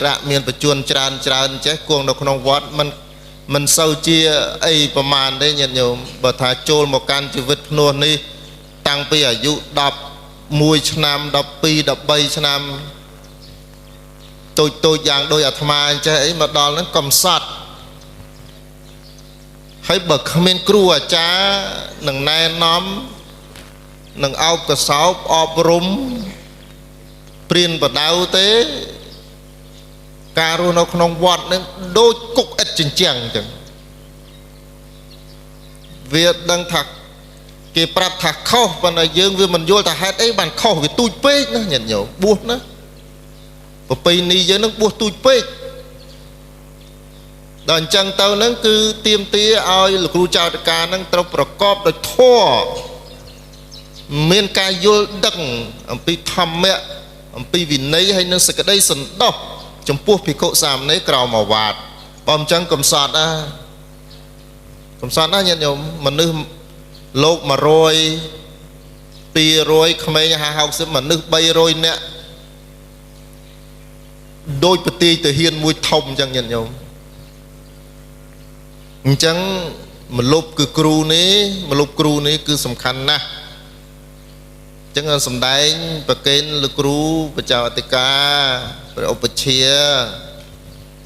រៈមានបច្ចុប្បន្នច្រើនចេះគង់នៅក្នុងវត្តមិនសូវជាអីប្រមាណទេញាតិញោមបើថាចូលមកកាន់ជីវិតភ្នោះនេះតាំងពីអាយុ11ឆ្នាំ12 13ឆ្នាំតូចយ៉ាងដោយអាត្មាអញ្ចេះអីមកដល់ហ្នឹងកំសត់ហើយបើគ្មានគ្រូអាចារ្យនឹងណែនាំនឹងអោបកសោបអប់រំព្រៀនបដៅទេការរស់នៅក្នុងវត្តនឹងដូចគុកឥតជញ្ជាំងអញ្ចឹងវាដឹងថាគេប្រាប់ថាខុសប៉ុន្តែយើងវាមិនយល់ថាហេតុអីបានខុសវាទូចពេកណាញាតិញោមបួសណាប្រពៃណីយើងនឹងបួសទូចពេកដល់អញ្ចឹងទៅនឹងគឺទាមទារឲ្យលោកគ្រូចៅតកានឹងត្រូវប្រកបដោយធម៌មានការយល់ដឹងអំពីធម្មៈអំពីវិន័យហើយនឹងសេចក្តីសន្តោសចំពោះភិក្ខុសាមណេរក្រោមអាវាតបើមិនចឹងកំសត់ណាញាតិញោមមនុស្សលោក100 200ក្មេង50 មនុស្ស300នាក់ដូចប្រទីទាហានមួយធំអញ្ចឹងញាតិញោមអញ្ចឹងមលុបគឺគ្រូនេះគឺសំខាន់ណាស់អញ្ចឹងសម្ដែងប្រកេនលោកគ្រូបច្ចោអតិកាព្រះឧបជា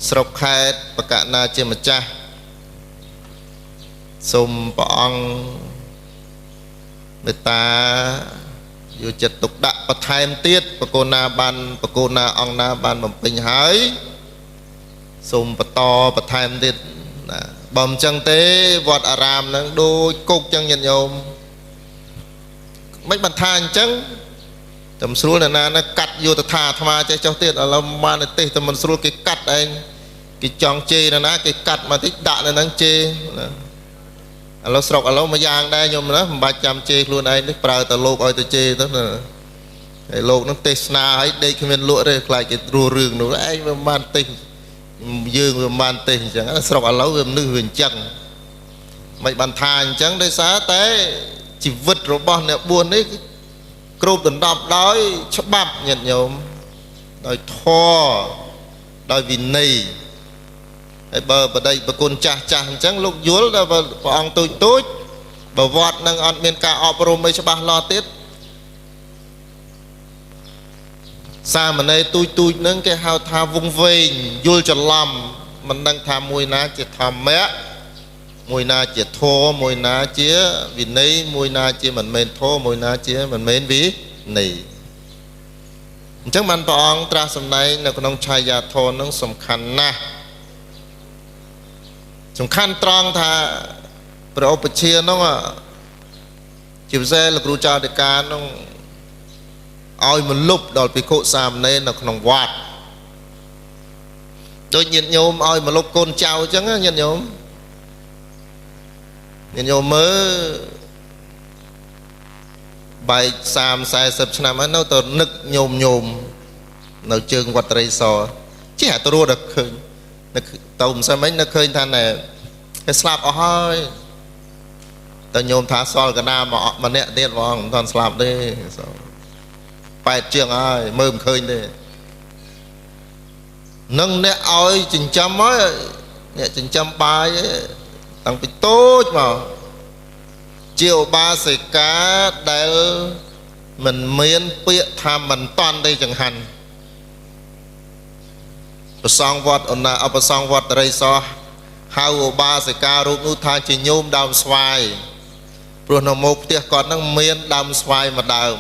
ស្រុកខេត្តបកណាជាម្ចាស់សូមព្រះអង្គមេត្តាយកចិត្តទុកដាក់បន្ថែមទៀតបកូនណាអង្គណាបានបំពេញហើយសូមបន្តបន្ថែមទៀតណាបើមិនចឹងទេវត្តអារាមហ្នឹងដូចគុកចឹងញាតិញោមមិនបានថាអញ្ចឹងតែមិនស្រួលណាកាត់យកទៅថាអាត្មាចេះចុះទៀតឥឡូវបានទេតែមិនស្រួលគេកាត់ឯងគេចង់ជេរណាគេកាត់មកតិចដាក់នៅហ្នឹងជេរណាឥឡូវស្រុកឥឡូវមួយយ៉ាងដែរញោមណាមិនបាច់ចាំជេរខ្លួនឯងនេះប្រើតែលោកឲ្យទៅជេរទៅណាហើយលោកហ្នឹងទេសនាឲ្យដេកគ្មានលក់ទេខ្លាចគេរស់រឿងនោះឯងវាបានទេសយើងវាបានទេសអញ្ចឹងស្រុកឥឡូវវាមនុស្សវាអញ្ចឹងមិនបានថាអញ្ចឹងដោយសារតែជីវិតរបស់អ្នកបួសនេះគ្របដណ្ដប់ដោយច្បាប់ញាតិញោមដោយធម៌ដោយវិន័យហើយបើបដិប្រគុណចាស់អញ្ចឹងលោកយល់ដល់ព្រះអង្គទូចបើវត្តនឹងអត់មានការអប់រំអីច្បាស់លាស់ទៀតសាមណេរទូចនឹងគេហៅថាវង្វេងយល់ច្រឡំមិនដឹងថាមួយណាជាធម្មៈមួយណាជាធម៌មួយណាជាវិន័យមួយណាជាមិនមែនធម៌មួយណាជាមិនមែនវិន័យអញ្ចឹងបានព្រះអង្គត្រាស់សម្ដែងនៅក្នុងឆាយាធម៌នឹងសំខាន់ណាស់សំខាន់ត្រង់ថាព្រះឧបជានោះជាពិសេសលោកគ្រូចៅតិកានោះឲ្យមលុបដល់ភិក្ខុសាមណេរនៅក្នុងវត្តដូចញាតិញោមឲ្យមលុបកូនចៅអញ្ចឹងញាតិញោមមើលបែក30-40ឆ្នាំហើយនៅទៅនឹកញោមនៅជើងវត្តត្រីសចេះតែរស់ដល់ឃើញទៅមិនសិនមិញនឹកឃើញថាណែគេស្លាប់អស់ហើយតែញោមថាសល់កណាម្នាក់ទៀតហ្មងមិនទាន់ស្លាប់ទេ8ជាងហើយមើលមិនឃើញទេនឹងអ្នកឲ្យចិញ្ចឹមហើយអ្នកចិញ្ចឹមបាយតាំងពីតូចមកជាឧបាសិកាដែលមិនមានពាក្យថាមិនតាន់ទេចង្ហាន់ប្រសងវត្តប្រសងវត្តត្រីសហៅឧបាសិការូបនោះថាជាញោមដើមស្វាយព្រោះនៅមុខផ្ទះគាត់នឹងមានដើមស្វាយមួយដើម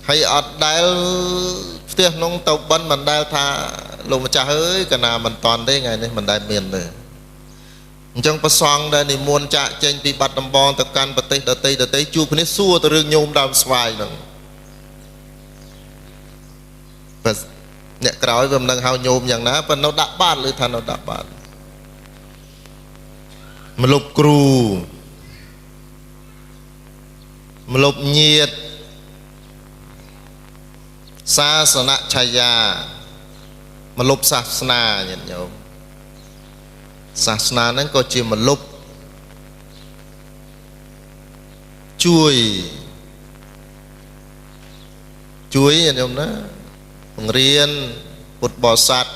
ហើយអត់ដែលផ្ទះនោះទៅបិណ្ឌមិនដែលថាលោកម្ចាស់អើយកណាមិនតាន់ទេថ្ងៃនេះមិនដែលមានទេអញ្ចឹងប្រសងដែលនិមន្តចាក់ចេញពីបាត់ដំបងទៅកាន់ប្រទេសដទៃជួបគ្នាសួរទៅរឿងញោមដើមស្វាយហ្នឹងបើអ្នកក្រោយវាមិនដឹងហៅញោមយ៉ាងណាប៉ុន្តែនៅដាក់បាតឬថានៅដាក់បាតមលុបគ្រូមលុបញាតិសាសនឆាយាមលុបសាសនាញាតិញោមសាសនាហ្នឹងក៏ជាមលុបជួយញាតិញោមណាបង្រៀន ពុទ្ធបរិស័ទ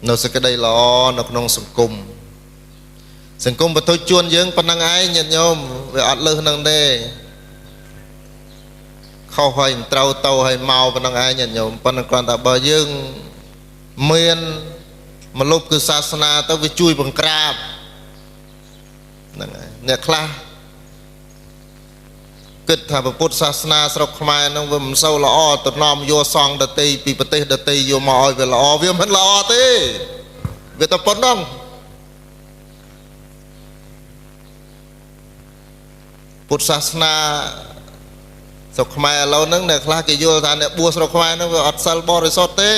នៅសេចក្តីល្អនៅក្នុងសង្គមបទុជួនយើងប៉ុណ្ណឹងឯងញាតិញោមវាអត់លើសនឹងទេខុសហើយមិនត្រូវទៅហើយមកប៉ុណ្ណឹងឯងញាតិញោមប៉ុន្តែគ្រាន់តែបើយើងមានមលុបគឺសាសនាទៅវាជួយបង្ក្រាបហ្នឹងហើយអ្នកខ្លះគិតថាពុទ្ធសាសនាស្រុកខ្មែរហ្នឹងវាមិនសូវល្អទៅនាំយកសង្ឃដទៃពីប្រទេសដទៃយកមកឲ្យវាល្អវាមិនល្អទេវាតែប៉ុណ្ណឹងពុទ្ធសាសនាស្រុកខ្មែរឥឡូវហ្នឹងអ្នកខ្លះគេយល់ថាអ្នកបួសស្រុកខ្មែរហ្នឹងវាអត់សិលបរិសុទ្ធទេ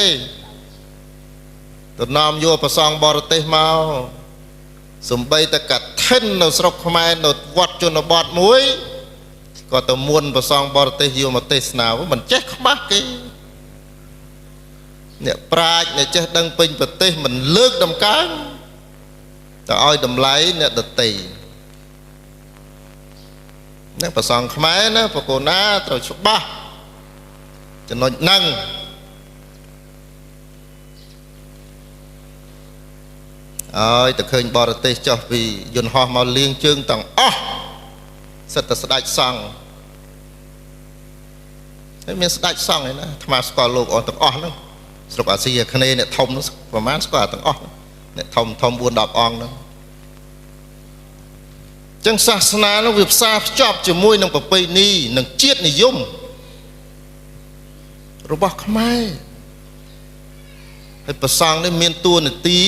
ទៅនាំយកប្រសងបរទេសមកសំបីតែកឋិននៅស្រុកខ្មែរនៅវត្តជនបទមួយក៏ទៅមុនប្រសងបរទេសយកមកទេសនាមិនចេះខ្មាស់គេអ្នកប្រាជ្ញអ្នកចេះដឹងពេញប្រទេសមិនលើកដំកើងទៅឲ្យតម្លៃអ្នកដទៃអ្នកប្រសងខ្មែរណាបកូនណាត្រូវច្បាស់ចំណុចហ្នឹងឲ្យតែឃើញបរទេសចុះពីយន្តហោះមកលៀងជើងទាំងអស់សិតតែស្ដេចសង្ឃហើយមានស្ដេចសង្ឃឯណាអាត្មាស្គាល់លោកអស់ទាំងអស់ហ្នឹងស្រុកអាស៊ីអាគ្នេយ៍អ្នកធំហ្នឹងប្រហែលស្គាល់ទាំងអស់អ្នកធំ4-10អង្គហ្នឹងចឹងសាសនានោះវាផ្សារភ្ជាប់ជាមួយនឹងប្រពៃណីនិងជាតិនិយមរបស់ខ្មែរហើយប្រសង់នេះមានតួនាទី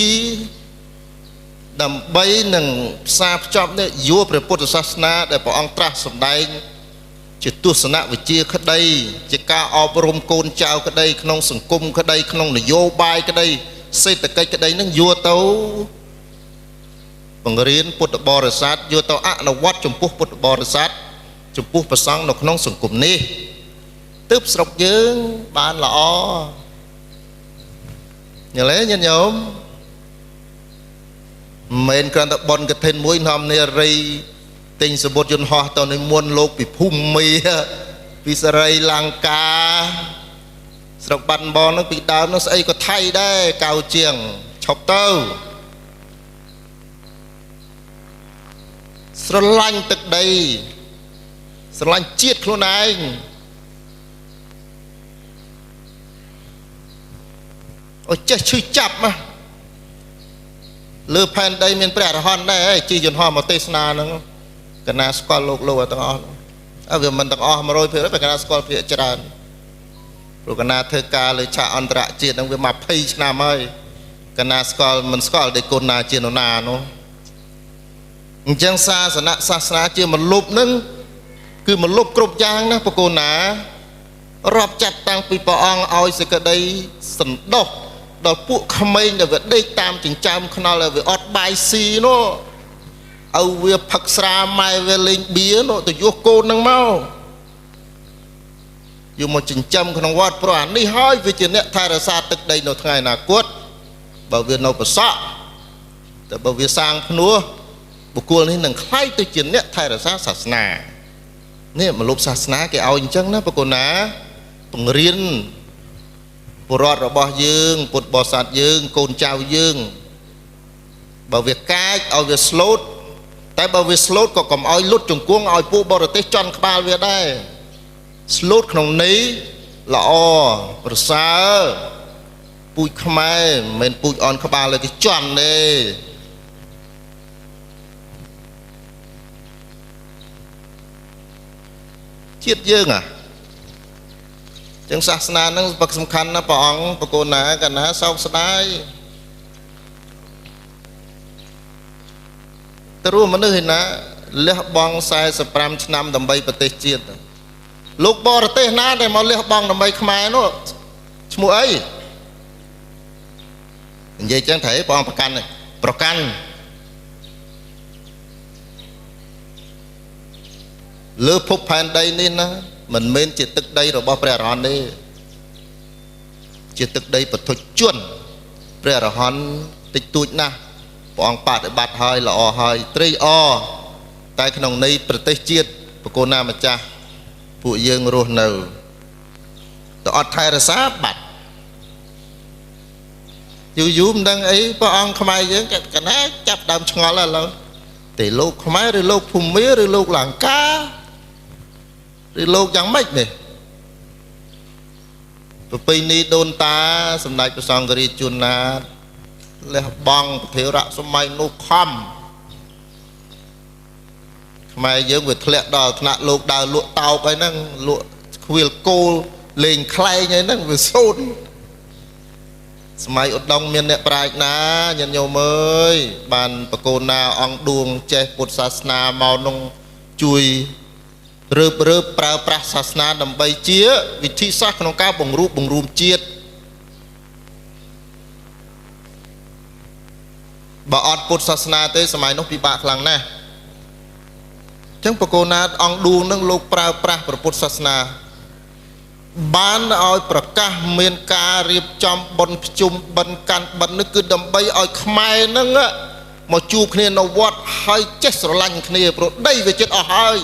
ដើម្បីនឹងផ្សារភ្ជាប់នេះយកព្រះពុទ្ធសាសនាដែលព្រះអង្គត្រាស់សម្ដែងជាទស្សនវិជ្ជាក្តីជាការអប់រំកូនចៅក្តីក្នុងសង្គមក្តីក្នុងនយោបាយក្តីសេដ្ឋកិច្ចក្តីនឹងយកទៅបង្រៀនពុទ្ធបរិស័ទយកទៅអនុវត្តចំពោះពុទ្ធបរិស័ទចំពោះព្រះសង្ឃនៅក្នុងសង្គមនេះទើបស្រុកយើងបានល្អញ៉ឹងញាតិញោមមិនគ្រាន់តែបនកឋិនមួយនាំនារីទិញសម្បត្តិយន្តហោះទៅនិមន្តលោកពីភូមិពីសរីលង្កាស្រុកបាត់ដំបងហ្នឹងពីដើមនោះស្អីក៏ថៃដែរកៅជាងឈប់ទៅស្រឡាញ់ទឹកដីស្រឡាញ់ជាតិខ្លួនឯងអូចេះឈឺចាប់មកលើផែនដីមានព្រះអរហន្តដែរជិះយន្តហោះមកទេសនាហ្នឹងកណាស្គាល់លោកទាំងអស់វាមិនទាំងអស់ 100% តែកណាស្គាល់ភាគច្រើនព្រោះកណាធ្វើការលើឆាកអន្តរជាតិហ្នឹងវា20ឆ្នាំហើយកណាស្គាល់មិនស្គាល់ដូចគុណណាជានរណានោះអញ្ចឹងសាសនាជាមលុបហ្នឹងគឺមលុបគ្រប់យ៉ាងណាបកូនណារាប់ចាត់តាំងពីព្រះអង្គឲ្យសេចក្តីសន្តោសដល់ពួកក្មេងដែលវាដេកតាមចិញ្ចើមខ្នល់វាអត់បាយស៊ីនោះឲ្យវាផឹកស្រាម៉ែវាលេងបៀនោះទៅយកកូនហ្នឹងមកយកមកចិញ្ចឹមក្នុងវត្តព្រោះអានេះហើយវាជាអ្នកថែរក្សាទឹកដីនៅថ្ងៃអនាគតបើវានៅប្រសក់តែបើវាសាងភ្នោះបុគ្គលនេះនឹងខ្លាយទៅជាអ្នកថែរក្សាសាសនានេះមលុបសាសនាគេឲ្យអញ្ចឹងណាបកូនណាបង្រៀនពលរដ្ឋរបស់យើងពុទ្ធបរិស័ទយើងកូនចៅយើងបើវាកាចឲ្យវាស្លូតតែបើវាស្លូតក៏កុំឲ្យលុតជង្គង់ឲ្យពួកបរទេសចន់ក្បាលវាដែរស្លូតក្នុងន័យល្អប្រសើរពូជខ្មែរមិនមែនពូជអនក្បាលលើគេចន់ទេជាតិយើងចឹងសាសនាហ្នឹងសំខាន់ណាស់ព្រះអង្គបកូនណាកណាសោកស្ដាយទៅរួមមនុស្សឯណាលះបង់45ឆ្នាំដើម្បីប្រទេសជាតិលោកបរទេសណាដែលមកលះបង់ដើម្បីខ្មែរនោះឈ្មោះអីនិយាយចឹងត្រូវព្រះអង្គប្រកាន់លើភពផែនដីនេះណាមិនមែនជាទឹកដីរបស់ព្រះអរហន្តទេជាទឹកដីពុទ្ធជនព្រះអរហន្តតិចតួចណាស់ព្រះអង្គបដិបត្តិហើយល្អហើយត្រេកអរតែក្នុងន័យប្រទេសជាតិបកូនណាម្ចាស់ពួកយើងរស់នៅ ទៅអត់ថែរក្សាបាត់យូរមិនដឹងអីព្រះអង្គខ្មែរយើងកណាចាប់ដើមឆ្ងល់ឥឡូវតែលោកខ្មែរឬលោកភូមាឬលោកលង្កាឬលោកយ៉ាងម៉េចនេះប្រពៃណីដូនតាសម្ដេចព្រះសង្ឃរាជជួនណាលះបង់ប្រធារៈសម័យនោះខំខ្មែរយើងវាធ្លាក់ដល់ថ្នាក់លោកដើរលក់តោកអីហ្នឹងលក់ខ្វៀលគោលលេងខ្លែងអីហ្នឹងវាសូន្យសម័យឧត្តមមានអ្នកប្រាជ្ញណាញាតិញោមអើយបានបកូនណាអង្គឌួងចេះពុទ្ធសាសនាមកនោះជួយរើបប្រើប្រាស់សាសនាដើម្បីជាវិធីសាស្ត្រក្នុងការបង្រួមជាតិបើអត់ពុទ្ធសាសនាទេសម័យនោះពិបាកខ្លាំងណាស់អញ្ចឹងបកូនណាអង្គឌួងនឹងលោកប្រើប្រាស់ព្រះពុទ្ធសាសនាបានឲ្យប្រកាសមានការរៀបចំបុណ្យភ្ជុំបិណ្ឌកាន់បិណ្ឌនេះគឺដើម្បីឲ្យខ្មែរហ្នឹងមកជួបគ្នានៅវត្តហើយចេះស្រឡាញ់គ្នាព្រោះដីវាចិត្តអស់ហើយ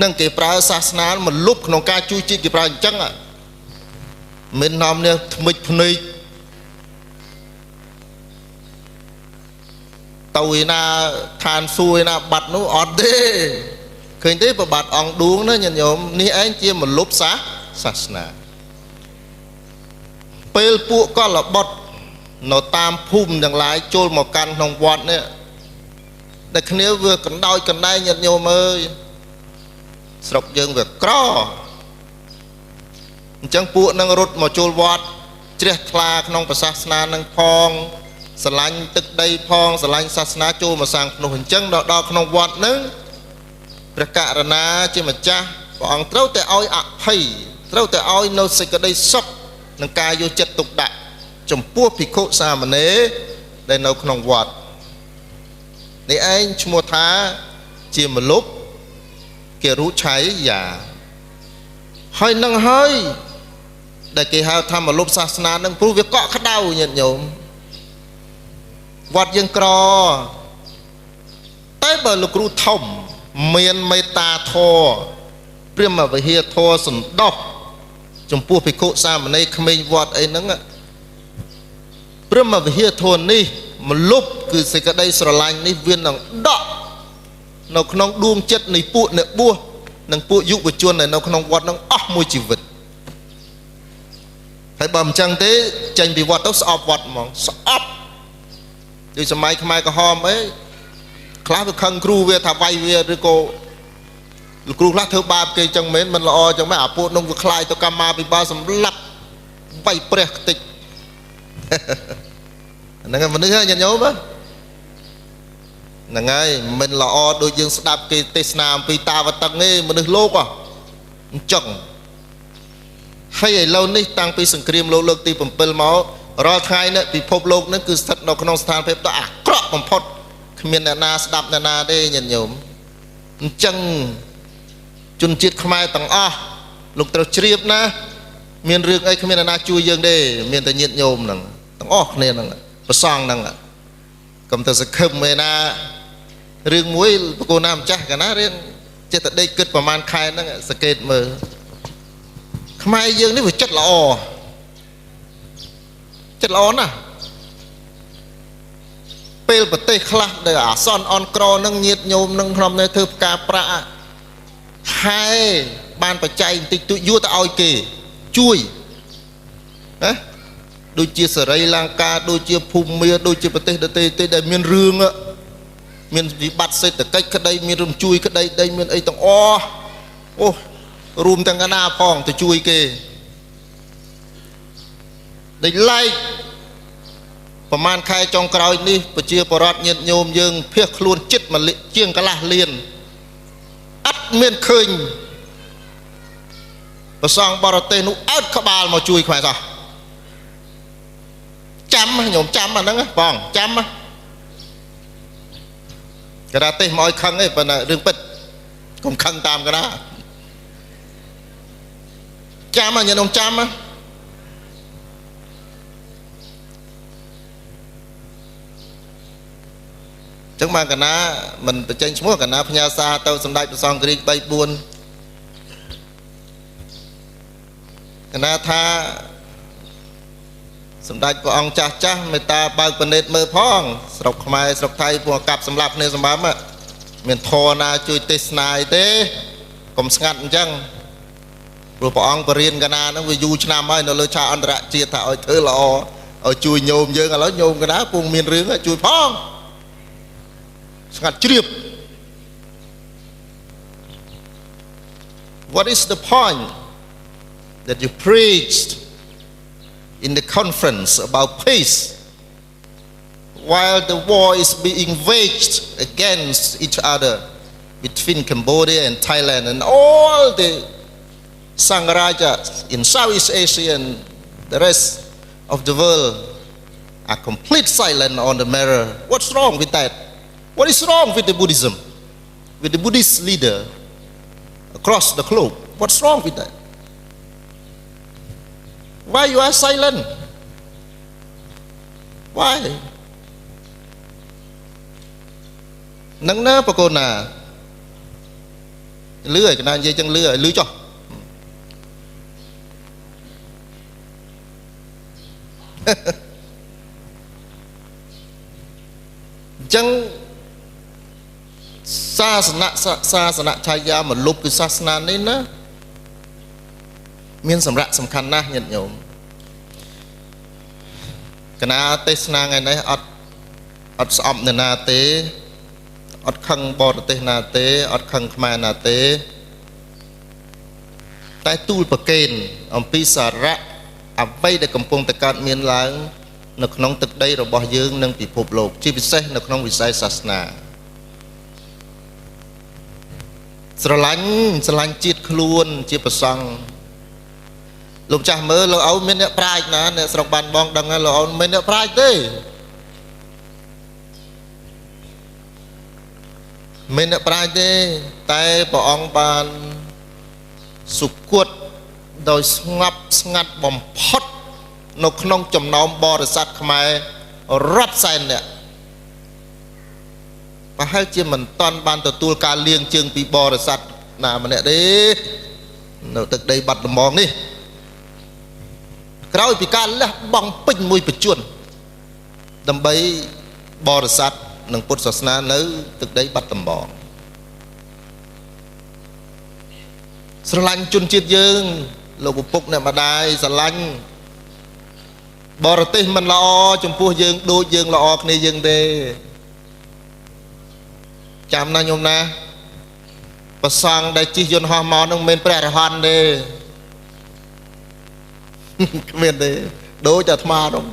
នឹងគេប្រើសាសនាមកលុបក្នុងការជួយជាតិគេប្រើអញ្ចឹងមិននាំនេះថ្មិចភ្នែកទៅឯណាឋានសួគ៌ឯណាបាត់នោះអត់ទេឃើញទេប្របាទអង្គឌួងណាញាតិញោមនេះឯងជាមលុបសាសនាពេលពួកកលបុត្រនៅតាមភូមិទាំងឡាយចូលមកកាន់ក្នុងវត្តនេះតែគ្នាវាកណ្ដោយកណ្ដែងញាតិញោមអើយស្រុកយើងវាក្រអញ្ចឹងពួកនឹងរត់មកចូលវត្តជ្រះថ្លាក្នុងប្រសាសនានឹងផងស្រឡាញ់ទឹកដីផងស្រឡាញ់សាសនាចូលមកសាងភ្នោះអញ្ចឹងដល់ក្នុងវត្តនឹងព្រះករុណាជាម្ចាស់ព្រះអង្គត្រូវតែឲ្យអភ័យត្រូវតែឲ្យនៅសេចក្តីសុខនឹងការយកចិត្តទុកដាក់ចំពោះភិក្ខុសាមណេរដែលនៅក្នុងវត្តនេះឯងឈ្មោះថាជាមលុបគេរុឆៃយ៉ាហើយនឹងហើយដែលគេហៅថាមលុបសាសនានឹងព្រោះវាកក់ក្ដៅញាតិញោមវត្តយើងក្រតែបើលោកគ្រូធំមានមេត្តាធម៌ព្រាហ្មណ៍វិហារធម៌សន្តោសចំពោះភិក្ខុសាមណេរក្មេងវត្តអីហ្នឹងព្រាហ្មណ៍វិហារធម៌នេះមលុបគឺសេចក្តីស្រឡាញ់នេះវានឹងដកនៅក្នុងដួងចិត្តនៃពួកអ្នកបួសនិងពួកយុវជននៅក្នុងវត្តហ្នឹងអស់មួយជីវិតហើយបើមិនចឹងទេចេញពីវត្តទៅស្អប់វត្តហ្មងស្អប់ដូចសម័យខ្មែរក្រហមអីខ្លះវាខឹងគ្រូវាថាវាយវាឬក៏លោកគ្រូខ្លះធ្វើបាបគេចឹងមែនមិនល្អចឹងមែនអាពួកនោះវាខ្លាយទៅកម្មាភិបាលសម្លាប់វាយព្រះខ្ទេចហ្នឹងមនុស្សញាតិញោមហ្នឹងហើយមិនល្អដូចយើងស្ដាប់គេទេសនាអំពីតាវតឹងទេមនុស្សលោកអញ្ចឹងហើយឥឡូវនេះតាំងពីសង្គ្រាមលោកលើកទី7មករាល់ថ្ងៃនេះពិភពលោកនេះគឺស្ថិតនៅក្នុងស្ថានភាពដ៏អាក្រក់បំផុតគ្មានអ្នកណាស្ដាប់អ្នកណាទេញាតិញោមអញ្ចឹងជនជាតិខ្មែរទាំងអស់លោកត្រូវជ្រាបណាមានរឿងអីគ្មានអ្នកណាជួយយើងទេមានតែញាតិញោមហ្នឹងទាំងអស់គ្នាហ្នឹងប្រសងហ្នឹងកុំទៅសង្ឃឹមឯណារឿងមួយបកូនណាម្ចាស់កាលណារឿងចិត្តតែដេកគិតប្រហែលខែហ្នឹងសង្កេតមើលខ្មែរយើងនេះវាចិត្តល្អណាស់ពេលប្រទេសខ្លះដែលអាសន្នអន់ក្រនឹងញាតញោមនឹងក្នុងនៅធ្វើផ្កាប្រាក់ហើយបានបច្ច័យបន្តិចតួចយួរទៅឲ្យគេជួយណាដូចជាសេរីលង្កាដូចជាភូមាដូចជាប្រទេសដទៃដែលមានរឿងមានវិបត្តិសេដ្ឋកិច្ចក្តីមានរំជួយក្តីដីមានអីទាំងអស់អូរួមទាំងកណាផងទៅជួយគេដែលឡែកប្រហែលខែចុងក្រោយនេះប្រជាពលរដ្ឋញាតិញោមយើងភៀសខ្លួនចិត្តមួយជាងកន្លះលានអត់មានឃើញប្រសងបរទេសនោះអើតក្បាលមកជួយខ្មែរសោះចាំញោមចាំអាហ្នឹងបងចាំកណ្ដាទេសមកឲ្យខឹងឯងប៉ុន្តែរឿងពិតកុំខឹងតាមកណ្ដាចាំញាតិញោមចាំចឹងបានកណាមិនបញ្ចេញឈ្មោះកណាផ្ញើសារទៅសម្ដេចព្រះសង្ឃរាជ3 4 កណាថាសម្ដេចព្រះអង្គចាស់មេត្តាបើកពិនិត្យមើលផងស្រុកខ្មែរស្រុកថៃពួកកាប់សម្លាប់គ្នាសម្បំមានធរណាជួយទេសនាអីទេកុំស្ងាត់អញ្ចឹងព្រោះព្រះអង្គបរៀនកណាហ្នឹងវាយូរឆ្នាំហើយនៅលើឆាកអន្តរជាតិថាឲ្យធ្វើល្អឲ្យជួយញោមយើងឥឡូវញោមកណាពងមានរឿងជួយផងស្ងាត់ជ្រាប What is the point that you preached in the conference about peace while the war is being waged against each other between Cambodia and Thailand and all the Sangharajas in Southeast Asia and the rest of the world are complete silent on the matter? What's wrong with that? What is wrong with the Buddhism, with the Buddhist leader across the globe? What's wrong with that? Why you are silent? Why? នឹងណាបកូនណាលឺឲ្យកណានិយាយចឹងលឺឲ្យលឺចុះចឹងសាសនៈឆាយាមកលុបគឺសាសនានេះណាមានសម្រាប់សំខាន់ណាស់ញាតិញោមកណាទេសនាថ្ងៃនេះអត់ស្អប់នរណាទេអត់ខឹងបរទេសណាទេអត់ខឹងខ្មែរណាទេតែទូលប្រកេនអំពីសារៈអ្វីដែលកំពុងតែកើតមានឡើងនៅក្នុងទឹកដីរបស់យើងនិងពិភពលោកជាពិសេសនៅក្នុងវិស័យសាសនាស្រឡាញ់ជាតិខ្លួនជាប្រសង់លោកចាស់មើលលោកអោមានអ្នកប្រាជ្ញណាអ្នកស្រុកបានបងដឹងហើយលោកអោមិនអ្នកប្រាជ្ញទេមិនអ្នកប្រាជ្ញទេតែព្រះអង្គបានសុគតដោយស្ងប់ស្ងាត់បំផុតនៅក្នុងចំណោមបរិស័ទខ្មែររាប់សែននាក់ប្រហែលជាមិនតាន់បានទទួលការលៀងជើងពីបរិស័ទណាម្នាក់ទេនៅទឹកដីបាត់ដំបងនេះក្រោយពីការលះបង់ពេញមួយបញ្ជនដើម្បីបរិស័ទនិងពុទ្ធសាសនានៅទឹកដីបាត់ដំបងស្រឡាញ់ជនជាតិយើងលោកឪពុកអ្នកម្ដាយស្រឡាញ់បរទេសមិនល្អចំពោះយើងដូចយើងល្អគ្នាយើងទេចាំណាញោមណាប្រសង់ដែលជិះយន្តហោះមកនឹងមិនមែនព្រះអរហន្តទេគ្មានទេដូចអាត្មានោះ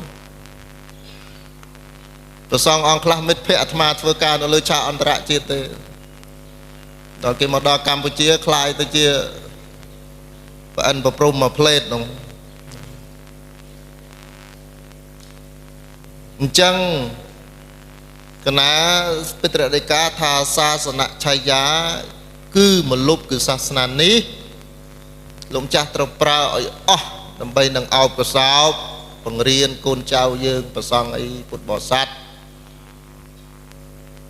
ប្រសង់អង្គខ្លះមិត្តភ័ក្តិអាត្មាធ្វើការនៅលើឆាកអន្តរជាតិទេដល់គេមកដល់កម្ពុជាខ្លាយទៅជាប្រអិនប្រព្រំមកផ្លេតនោះអញ្ចឹងកណាពិត្រដីកាថាសាសនៈឆាយាគឺមលុបគឺសាសនានេះលោកចាស់ត្រូវប្រើឲ្យអស់ដើម្បីនឹងអោបកសោបបង្រៀនកូនចៅយើងប្រសង់អីពុទ្ធបរិស័ទ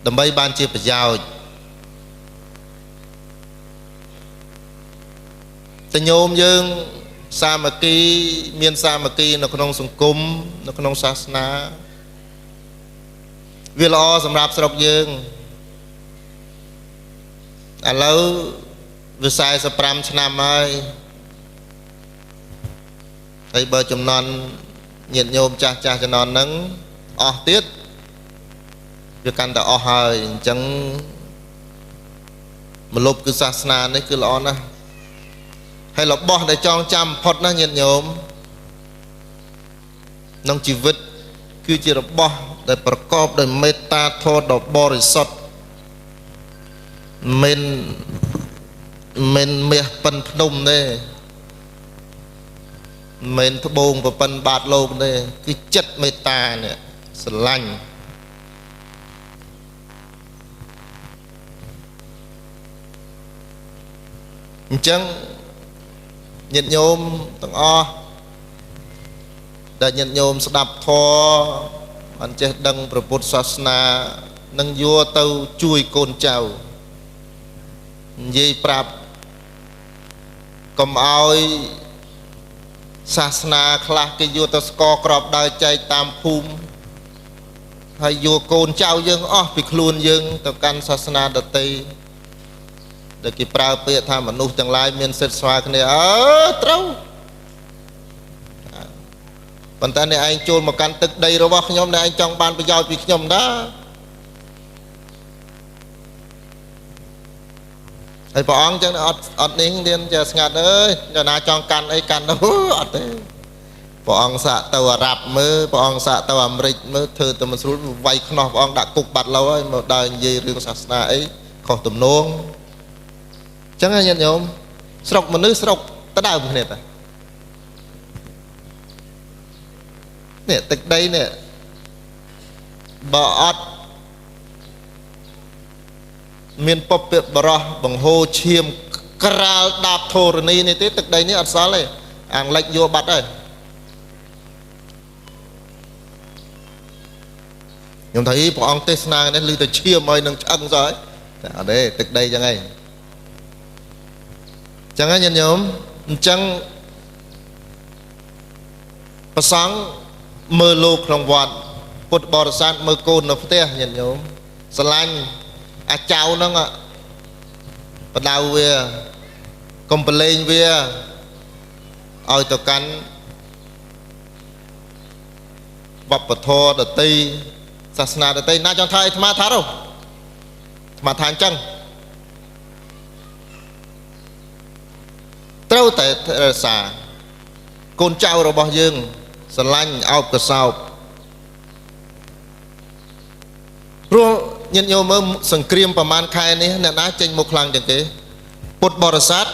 ដើម្បីបានជាប្រយោជន៍តែញោមយើងសាមគ្គីមានសាមគ្គីនៅក្នុងសង្គមនៅក្នុងសាសនាវាល្អសម្រាប់ស្រុកយើងឥឡូវវា45ឆ្នាំហើយបើចំណន់ញាតិញោមចាស់ចំណន់ហ្នឹងអស់ទៀតវាកាន់តែអស់ហើយអញ្ចឹងមលុបគឺសាសនានេះគឺល្អណាស់ហើយរបស់ដែលចងចាំផុតណាស់ញាតិញោមក្នុងជីវិតគឺជារបស់ដែលប្រកបដោយមេត្តាធម៌ដ៏បរិសុទ្ធមិនមាសប៉ិនភ្នំទេមិនត្បូងប្រប៉ិនបាតលោកទេគឺចិត្តមេត្តានេះស្រឡាញ់អញ្ចឹងញាតិញោមទាំងអស់ដែលញាតិញោមស្ដាប់ធម៌អញ្ចេះដឹងព្រះពុទ្ធសាសនានឹងយកទៅជួយកូនចៅនិយាយប្រាប់កុំឲ្យ សាសនាខ្លះគេយកទៅស្កក្របដើរចែកតាមភូមិហើយយកកូនចៅយើងអស់ពីខ្លួនយើងទៅកាន់សាសនាដទៃដែលគេប្រើពាក្យថាមនុស្សទាំងឡាយមានសិទ្ធិស្មើគ្នាត្រូវប៉ុន្តែអ្នកឯងចូលមកកាន់ទឹកដីរបស់ខ្ញុំអ្នកឯងចង់បានប្រយោជន៍ពីខ្ញុំដែរហើយព្រះអង្គចឹងអត់នេះរៀនចេះស្ងាត់អើយអ្នកណាចង់កាន់អីកាន់ទៅអត់ទេព្រះអង្គសាកទៅអារ៉ាប់មើលព្រះអង្គសាកទៅអាមេរិកមើលធ្វើទៅមិនស្រួលវាយខ្នោះព្រះអង្គដាក់គុកបាត់lâuហើយមកដើរនិយាយរឿងសាសនាអីខុសទំនងចឹងញាតិញោមស្រុកមនុស្សស្រុកទៅដើមគ្នាតានេះទឹកដីនេះបើអត់មានពពបរោះបង្ហូរឈាមក្រាលដាបធរណីនេះទេទឹកដីនេះអត់សល់ទេអាំងលិចយកបាត់ហើយខ្ញុំថាព្រះអង្គទេសនានេះឮតែឈាមហើយនឹងឆ្អឹងសោះហើយតែអត់ទេទឹកដីចឹងឯងចឹងហើយញាតិញោមអញ្ចឹងប្រសង់មើលលោកក្នុងវត្តពុទ្ធបរិស័ទមើលកូននៅផ្ទះញាតិញោមស្រឡាញ់អាចៅហ្នឹងបដៅវាកុំប្រឡែងវាឲ្យទៅកាន់វប្បធម៌ដតីសាសនាដតីណាចង់ថាអាត្មាថាទៅអាត្មាថាអញ្ចឹងត្រូវតែរក្សាកូនចៅរបស់យើងស្រឡាញ់អោបកសោបព្រោះញាតិញោមមើលសង្គ្រាមប្រហែលខែនេះអ្នកណាចេញមកខ្លាំងជាងគេពុទ្ធបរិស័ទ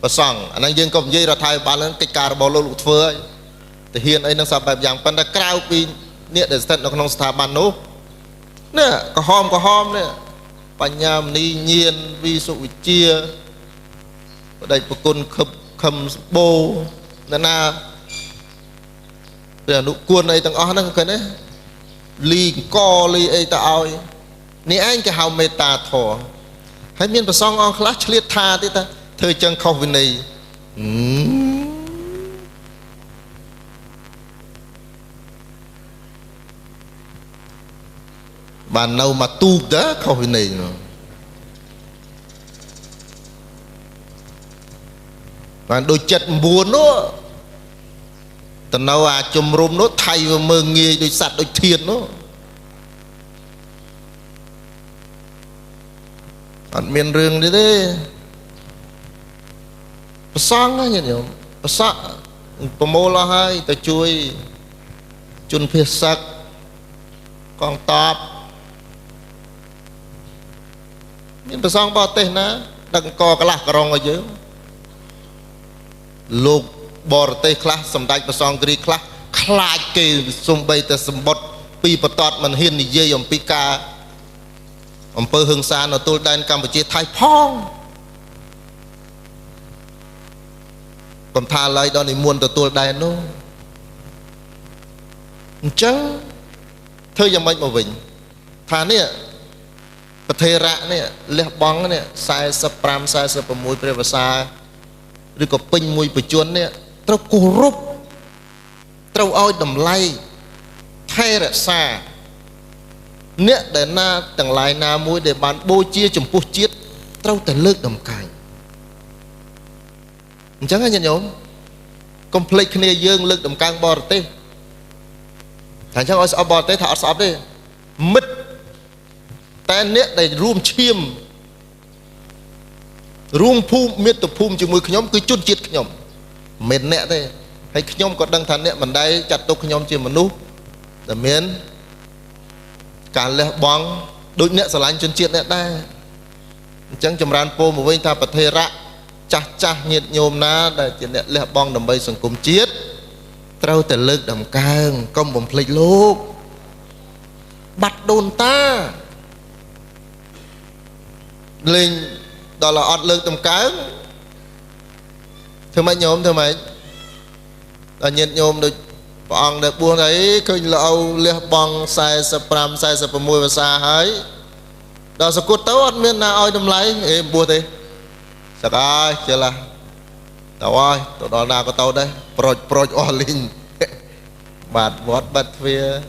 ប្រសង់អាហ្នឹងយើងក៏និយាយរដ្ឋាភិបាលហ្នឹងកិច្ចការរបស់លោកធ្វើហើយទាហានអីហ្នឹងសពបែបយ៉ាងប៉ុន្តែក្រៅពីអ្នកដែលស្ថិតនៅក្នុងស្ថាប័ននោះនេះក្រហមនេះបញ្ញាមនីញៀនវិសុវិជាបដិប្រគុណខឹមបូអ្នកណាព្រះអនុគួនអីទាំងអស់ហ្នឹងឃើញទេលីកលីអីទៅឲ្យនេះឯងគេហៅមេត្តាធម៌ហើយមានប្រសងអង្គខ្លះឆ្លៀតថាទៀតថាធ្វើចឹងខុសវិន័យបាននៅមកទូកតើខុសវិន័យនោះបានដូច79នោះទៅនៅអាជំរុំនោះថៃវាមើងងាយដូចសัตว์ដូចធាននោះអត់មានរឿងនេះទេប្រសងញាតិញោមប្រសក់ប្រមូលអស់ហើយទៅជួយជនភេសឹកកងតបមានប្រសងបរទេសណាដឹកកកន្លះក្រងឲ្យយើងលោកបរទេសខ្លះសម្ដេចព្រះសង្ឃគ្រីខ្លះខ្លាចគេសំបីតែសម្បត្តិពីបតតមិនហ៊ាននិយាយអំពីការអំពើហិង្សានៅទល់ដែនកម្ពុជាថៃផងកំថាឡើយដល់និមន្តទទួលដែននោះអញ្ចឹងធ្វើយ៉ាងម៉េចមកវិញថានេះប្រធេរៈនេះលះបង់នេះ45 46ព្រះវស្សាឬក៏ពេញមួយបច្ចុប្បន្ននេះត្រូវគោរពត្រូវឲ្យតម្លៃថែរក្សាអ្នកដែលណាទាំងឡាយណាមួយដែលបានបូជាចំពោះជាតិត្រូវតែលើកតម្កើងអញ្ចឹងញាតិញោមកុំភ្លេចគ្នាយើងលើកតម្កើងបរទេសតែអញ្ចឹងឲ្យស្អប់បរទេសថាអត់ស្អប់ទេមិត្តតែអ្នកដែលរួមឈាមរួមភូមិមាតុភូមិជាមួយខ្ញុំគឺជនជាតិខ្ញុំមិនអ្នកទេហើយខ្ញុំក៏ដឹងថាអ្នកមិនដែលចាត់ទុកខ្ញុំជាមនុស្សដែលមានការលះបង់ដូចអ្នកស្រឡាញ់ជនជាតិអ្នកដែរអញ្ចឹងចម្រើនពរមកវិញថាប្រធេរៈចាស់ញាតិញោមណាដែលជាអ្នកលះបង់ដើម្បីសង្គមជាតិត្រូវតែលើកតម្កើងកុំបំភ្លេចលោកបាត់ដូនតាលេងដល់អត់លើកតម្កើងធ្វើម៉េចញោមធ្វើម៉េចដល់ញាតិញោមដូចព្រះអង្គដែលបួសអីឃើញល្អលះបង់45 46ភាសាហើយដល់សគត់ទៅអត់មានណាឲ្យតម្លៃបួសទេសឹកហើយជិល tao ơi tụi đó nào có tao đây proj ở linh bạt vót bát phia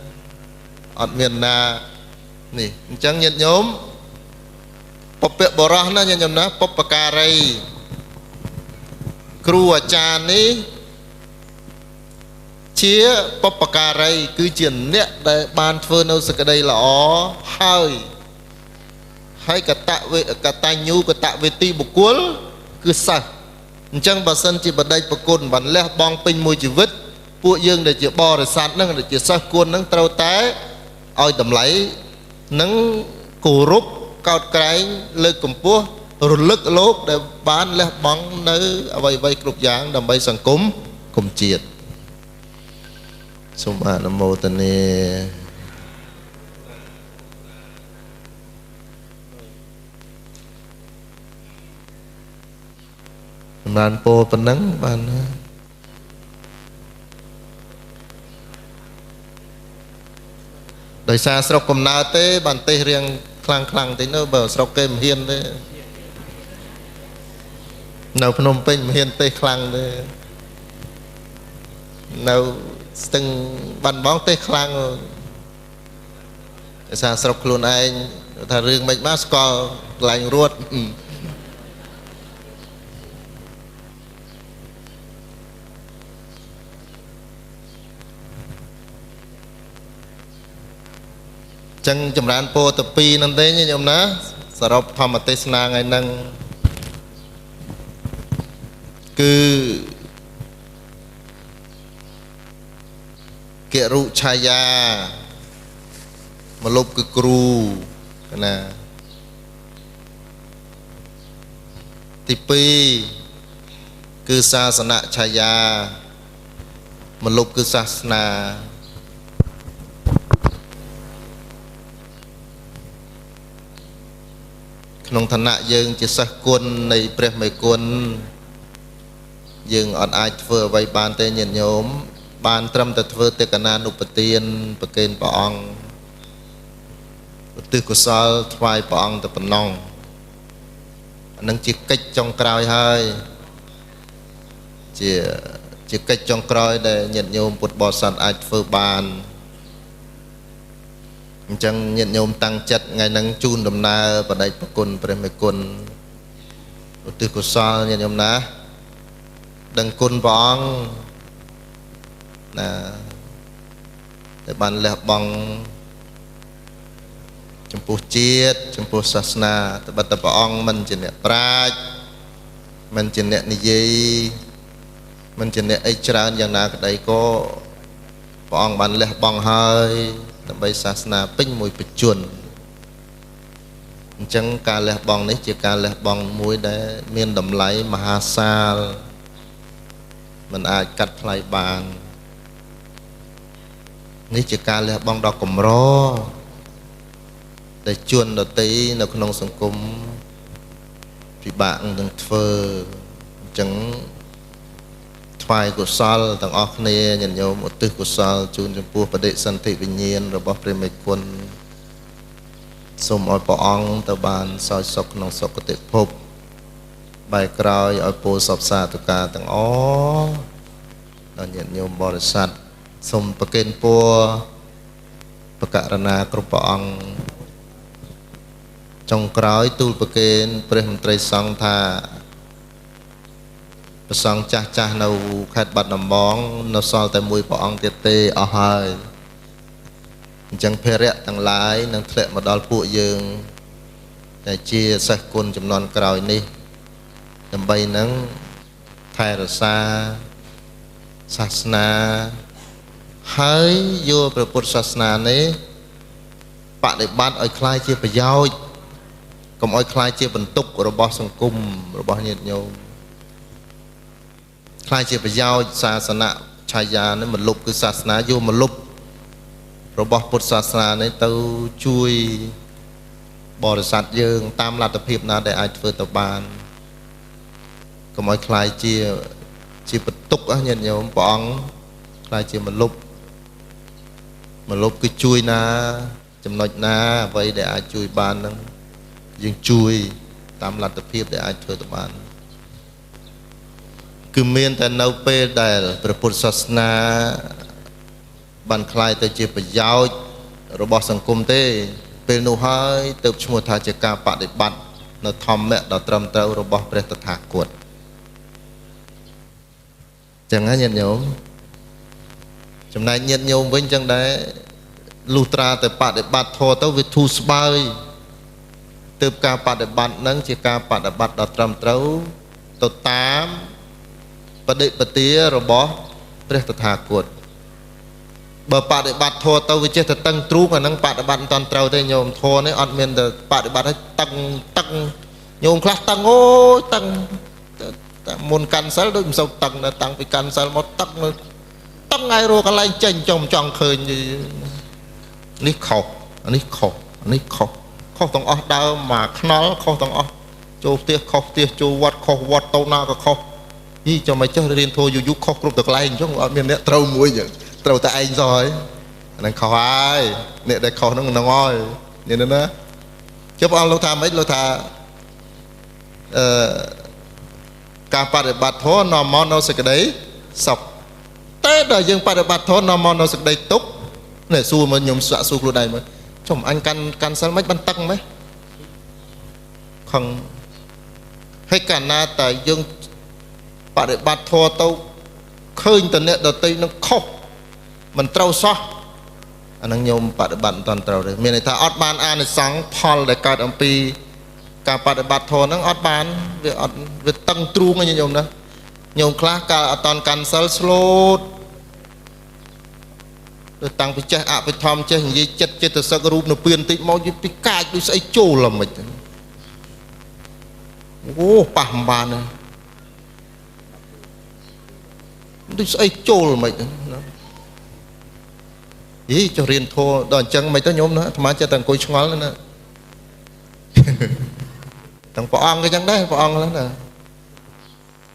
ọt miền na nè chẳng nhận nhóm bọc bẹ bò ra na nhận nhóm na bọc bạc cà ray kêu à cha ní chia bọc bạc cà ray cứ chuyện nè để ban phơi nấu sực đây là ó hơi hay cả tạ nhu cả tạ về ti bục cuốn cứ sạch chẳng bà sân chỉ bật đây bật côn bắn lẹ bong pin môi chỉ vứtពួកយើងដែលជាបរិស័ទហ្នឹងដែលជាសិស្សគួនហ្នឹងត្រូវតែឲ្យតម្លៃនឹងគោរពកោតក្រែងលើកកម្ពស់រលឹកលោកដែលបានលះបង់នៅអ្វីៗគ្រប់យ៉ាងដើម្បីសង្គមគុំជាតិសូមអនុមោទនាសម្រាប់ពោប៉ុណ្ណឹងបានដោយសារស្រុកកំណើតទេបានទេសរៀងខ្លាំងតិចនោះបើស្រុកគេមិនហ៊ានទេនៅភ្នំពេញមិនហ៊ានទេសខ្លាំងទេនៅស្ទឹងបាត់បងទេសខ្លាំងដោយសារស្រុកខ្លួនឯងថារឿងមិនបានស្គាល់កន្លែងរត់ចឹងចម្រើនពោទៅពីហ្នឹងទេញោមណាសរុបធម្មទេសនាថ្ងៃហ្នឹងគឺគរុឆាយាមលុបគឺគ្រូណាទី2គឺសាសនឆាយាមលុបគឺសាសនាក្នុងឋានៈយើងជាសិស្សគុណនៃព្រះមេគុណយើងអត់អាចធ្វើអ្វីបានទេញាតិញោមបានត្រឹមតែធ្វើទេកណានុប្រទានប្រគេនព្រះអង្គឧទ្ទិសកុសលថ្វាយព្រះអង្គតែប៉ុណ្ណោះអានឹងជាកិច្ចចុងក្រោយហើយជាកិច្ចចុងក្រោយដែលញាតិញោមពុទ្ធបរិស័ទអាចធ្វើបានអញ្ចឹងញាតិញោមតាំងចិត្តថ្ងៃហ្នឹងជូនដំណើរបដិប្រគុណព្រះមេគុណឧទ្ទិសកុសលញាតិញោមណាដឹងគុណព្រះអង្គណាដែលបានលះបង់ចំពោះជាតិចំពោះសាសនាត្បិតតែព្រះអង្គមិនជាអ្នកប្រាជ្ញមិនជាអ្នកនិយាយមិនជាអ្នកអីច្រើនយ៉ាងណាក្តីក៏ព្រះអង្គបានលះបង់ហើយដើម្បីសាសនាពេញមួយបច្ចុប្បន្នអញ្ចឹងការលះបង់នេះជាការលះបង់មួយដែលមានតម្លៃមហាសាលមិនអាចកាត់ថ្លៃបាននេះជាការលះបង់ដ៏កម្រដែលជួនដតីនៅក្នុងសង្គមពិបាកនឹងធ្វើអញ្ចឹងថ្វាយកុសលទាំងអស់គ្នាញាតិញោមឧទ្ទិសកុសលជូនចំពោះបដិសន្ធិវិញ្ញាណរបស់ព្រះមេគុណសូមឲ្យព្រះអង្គទៅបានសោយសុខក្នុងសុគតិភពបែរក្រោយឲ្យពោសពសាធុការទាំងអស់ដល់ញាតិញោមបរិស័ទសូមប្រគេនពរបករណាគ្រប់ព្រះអង្គចុងក្រោយទូលប្រគេនព្រះមន្ត្រីសង្ឃថាព្រះសង្ឃចាស់នៅខេត្តបាត់ដំបងនៅសល់តែមួយព្រះអង្គទៀតទេអស់ហើយអញ្ចឹងភារៈទាំងឡាយនឹងធ្លាក់មកដល់ពួកយើងតែជាសិស្សគុណចំនួនក្រោយនេះដើម្បីនឹងថែរក្សាសាសនាហើយយកព្រះពុទ្ធសាសនានេះបដិបត្តិឲ្យคล้ายជាប្រយោជន៍កុំឲ្យคล้ายជាបន្ទុករបស់សង្គមរបស់ញាតិញោមคล้ายជាប្រយោជន៍សាសនាឆាយានេះមលុបគឺសាសនាយកមលុបរបស់ពុទ្ធសាសនានេះទៅជួយបរិស័ទយើងតាមលទ្ធភាពណាដែលអាចធ្វើទៅបានកុំឲ្យคล้ายជាបន្ទុកញាតិញោមព្រះអង្គคล้ายជាមលុបគឺជួយណាចំណុចណាអ្វីដែលអាចជួយបានហ្នឹងយើងជួយតាមលទ្ធភាពដែលអាចធ្វើទៅបាន គឺមានតែនៅពេលដែលព្រះពុទ្ធសាសនាបានคล้ายទៅជាប្រយោជន៍របស់សង្គមទេពេលនោះហើយទៅឈ្មោះថាជាការបដិបត្តិនៅធម្មៈដ៏ត្រឹមត្រូវរបស់ព្រះតថាគតចឹងណាញាតិញោមចំណែកញាតិញោមវិញចឹងដែរលុះត្រាតែបដិបត្តិធម៌ទៅវាធូរស្បើយទើបការបដិបត្តិនឹងជាការបដិបត្តិដ៏ត្រឹមត្រូវទៅតាមបដិបទារបស់ព្រះតថាគតបើបដិបត្តិធម៌ទៅវាចេះតែតឹងទ្រូងអានឹងបដិបត្តិមិនតាន់ត្រូវទេញោមធម៌នេះអត់មានតែបដិបត្តិឲ្យតឹងញោមខ្លះតឹងអូយតឹងតែមុនកាន់សិលដូចមិនសូវតឹងតែតាំងពីកាន់សិលមកតឹងឲ្យរកកន្លែងចេញចង់ឃើញនេះខុសនេះខុសនេះខុសទាំងអស់ដើមមកខ្នល់ខុសទាំងអស់ចូលផ្ទះខុសផ្ទះចូលវត្តខុសវត្តទៅណាក៏ខុសយីចាំមិនចេះរៀនធម៌យូរខុសគ្រប់តែកន្លែងអញ្ចឹងអត់មានអ្នកត្រូវមួយអញ្ចឹងត្រូវតែឯងសោះហើយអាហ្នឹងខុសហើយអ្នកដែលខុសហ្នឹងហើយនេះណាចុះព្រះអង្គលោកថាម៉េចលោកថាការបដិបត្តិធម៌នាំមកនៅសេចក្តីសុខតែដល់យើងបដិបត្តិធម៌នាំមកនៅសេចក្តីទុក្ខនេះសួរមកខ្ញុំស្វាក់សួរខ្លួនឯងមើលចុះអញកាន់សិលមិនបានតឹងម៉េចខឹងហើយកាលណាតែយើងបដិបត្តិធម៌ទៅឃើញតអ្នកដតីនឹងខុសមិនត្រូវសោះអានឹងញោមបដិបត្តិមិនតាន់ត្រូវទេមានន័យថាអត់បានអានិសង្ឃផលដែលកើតអំពីការបដិបត្តិធម៌ហ្នឹងអត់បានវាតឹងទ្រូងហ្នឹងញោមណាញោមខ្លះកាលអត់តាន់កាន់សិលស្លូតទៅតាំងពីចេះអភិធម្មចេះនិយាយចិត្តចិត្តសឹករូបនៅពៀនតិចមកយពីកាចដូចស្អីចូលល្មិចអូប៉ះមិនបានទេដូចស្អីចូលមិនណាយីចុះរៀនធម៌ដល់អញ្ចឹងមិនទៅញោមណាអាត្មាចិត្តតែអង្គុយឆ្ងល់ណាទាំងព្រះអង្គក៏ចឹងដែរព្រះអង្គណា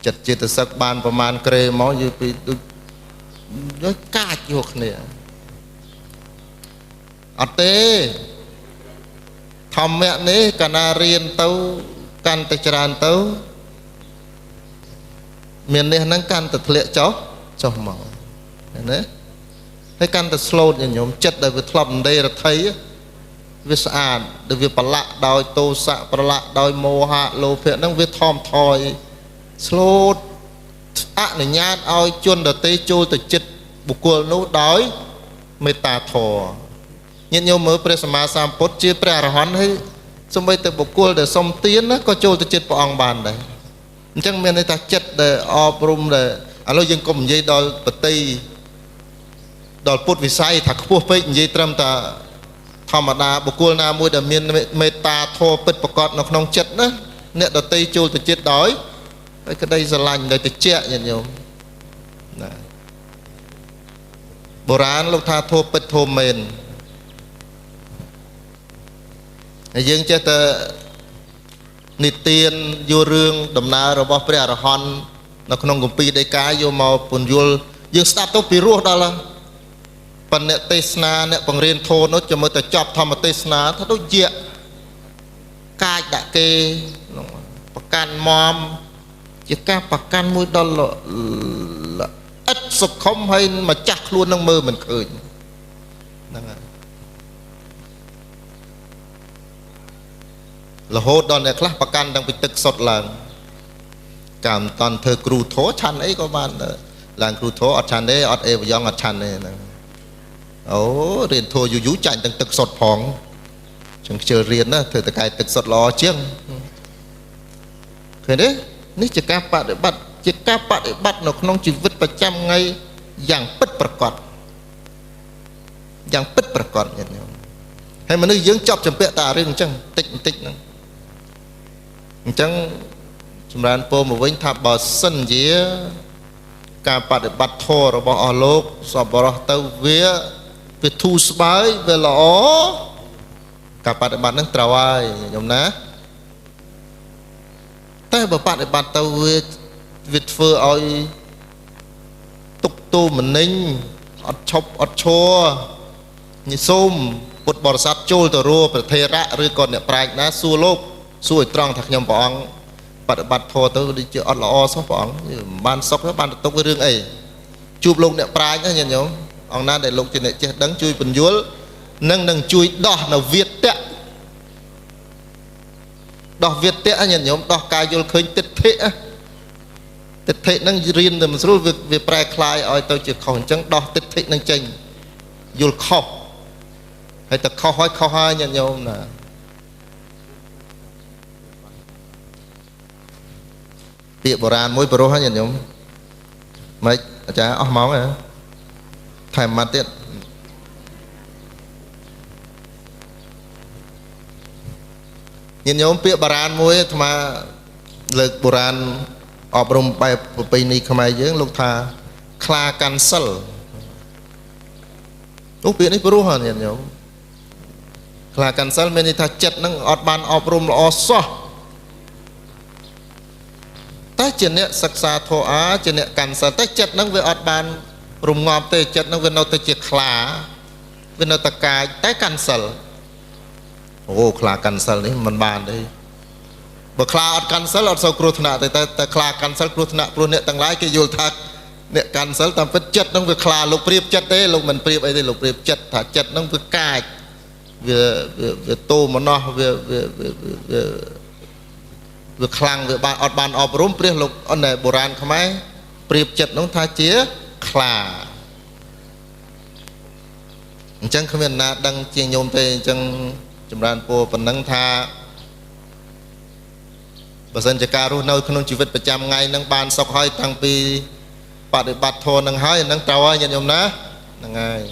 ចិត្តចិត្តសឹកបានប្រមាណក្រេមកយីពីដូចកាចយកគ្នាអត់ទេធម្មៈនេះកាលណារៀនទៅកាន់តែច្រើនទៅមាននេះហ្នឹងកាន់តែធ្លាក់ចុះមកណាហើយកាន់តែស្លូតញោមចិត្តដែលវាធ្លាប់ដេរដ្ឋីវាស្អាតដែលវាប្រឡាក់ដោយទោសៈប្រឡាក់ដោយមោហៈលោភៈហ្នឹងវាថមថយស្លូតអនុញ្ញាតឲ្យជនដទៃចូលទៅចិត្តបុគ្គលនោះដោយមេត្តាធម៌ញាតិញោមមើលព្រះសម្មាសម្ពុទ្ធជាព្រះអរហន្តហើយសូម្បីតែបុគ្គលដែលសុំទានណាក៏ចូលទៅចិត្តព្រះអង្គបានដែរអញ្ចឹងមានន័យថាចិត្តដែលអប់រំដែលឥឡូវយើងកុំនិយាយដល់បតីដល់ពុទ្ធវិស័យថាខ្ពស់ពេកនិយាយត្រឹមតែធម្មតាបុគ្គលណាមួយដែលមានមេត្តាធម៌ពិតប្រាកដនៅក្នុងចិត្តណាអ្នកដទៃចូលទៅចិត្តដោយក្តីស្រឡាញ់ដោយតិចញាតិញោមណាបុរាណលោកថាធម៌ពិតធម៌មែនហើយយើងចេះតែនិទានយករឿងដំណើររបស់ព្រះអរហន្តនៅក្នុងគម្ពីរដីកាយកមកពន្យល់យើងស្ដាប់ទៅពីរោះដល់ហើយប៉ុន្តែអ្នកទេសនាអ្នកបង្រៀនធម៌នោះចាំមើលតែចប់ធម្មទេសនាថាដូចជាកាចដាក់គេប្រកាន់មមជាការប្រកាន់មួយដល់ឥតសុខុមហើយម្ចាស់ខ្លួននឹងមើលមិនឃើញហ្នឹងហើយរហូតដល់អ្នកខ្លះប្រកាន់តាំងពីទឹកសុទ្ធឡើងកាលមិនតាន់ធ្វើគ្រូធម៌ឆាន់អីក៏បានឡើងគ្រូធម៌អត់ឆាន់ទេអត់អេវយ៉ងអត់ឆាន់ទេហ្នឹងអូរៀនធម៌យូរចាញ់ទាំងទឹកសុទ្ធផងចឹងខ្ជិលរៀនណាធ្វើតកែទឹកសុទ្ធល្អជាងឃើញទេនេះជាការបដិបត្តិជាការបដិបត្តិនៅក្នុងជីវិតប្រចាំថ្ងៃយ៉ាងពិតប្រាកដញាតិញោមហើយមនុស្សយើងចប់ចម្ពាក់តែរឿងអញ្ចឹងតិចហ្នឹងអញ្ចឹងចម្រើនពរមកវិញថាបើសិនជាការបដិបត្តិធម៌របស់អស់លោកសប្បុរសទៅវាធូរស្បើយវាល្អការបដិបត្តិហ្នឹងត្រូវហើយញោមណាតែបើបដិបត្តិទៅវាធ្វើឲ្យទុកទោមនិញអត់ឈប់អត់ឈរញសូមពុទ្ធបរិស័ទចូលទៅរੂប្រធេរៈឬក៏អ្នកប្រាជ្ញណាសួរលោកសួរឲ្យត្រង់ថាខ្ញុំព្រះអង្គ បដិបត្តិធម៌ទៅដូចជាអត់ល្អសោះព្រះអង្គបានសុខទៅបានទៅរឿងអីជួបលោកអ្នកប្រាជ្ញណាញាតិញោមអង្គណាដែលលោកជាអ្នកចេះដឹងជួយពន្យល់នឹងជួយដោះនៅវាទៈដោះវាទៈញាតិញោមដោះការយល់ឃើញទិដ្ឋិនឹងរៀនទៅមិនស្រួលវាប្រែคลายឲ្យទៅជាខុសអញ្ចឹងដោះទិដ្ឋិនឹងចេញយល់ខុសហើយតែខុសហើយញាតិញោមណាពាក្យបុរាណមួយព្រោះញាតិញោមម៉េចអាចារ្យអស់ម៉ោងហ៎ថែមម៉ាត់ទៀតញាតិញោមពាក្យបុរាណមួយអាត្មាលើកបុរាណអប់រំបែបប្រពៃណីខ្មែរយើងលោកថាខ្លាកាន់សិលពាក្យនេះព្រោះញាតិញោមខ្លាកាន់សិលមានន័យថាចិត្តនឹងអត់បានអប់រំល្អសោះតែជាអ្នកសិក្សាធម៌ជាអ្នកកាន់សិលតែចិត្តនឹងវាអត់បានរំងាប់ទេចិត្តនឹងវានៅតែជាខ្លាវានៅតែកាយតែកាន់សិលអូខ្លាកាន់សិលនេះមិនបានទេបើខ្លាអត់កាន់សិលអត់សូវគ្រោះថ្នាក់ទេតែខ្លាកាន់សិលគ្រោះថ្នាក់ព្រោះអ្នកទាំងឡាយគេយល់ថាអ្នកកាន់សិលតាមពិតចិត្តនឹងវាខ្លាលោកប្រៀបចិត្តទេលោកមិនប្រៀបអីទេលោកប្រៀបចិត្តថាចិត្តនឹងវាកាចវាតូមនោះវាខ្លាំងវាបានអត់បានអប់រំព្រះលោកអនបុរាណខ្មែរប្រៀបចិត្តនោះថាជាខ្លាអញ្ចឹងគ្មានណាដឹងជាងញោមទេអញ្ចឹងចម្រើនពរប៉ុណ្ណឹងថាបើសិនជាការរស់នៅក្នុងជីវិតប្រចាំថ្ងៃនឹងបានសុខហើយតាំងពីបដិបត្តិធម៌នឹងហើយនឹងត្រូវហើយញាតិញោមណាហ្នឹងហើយ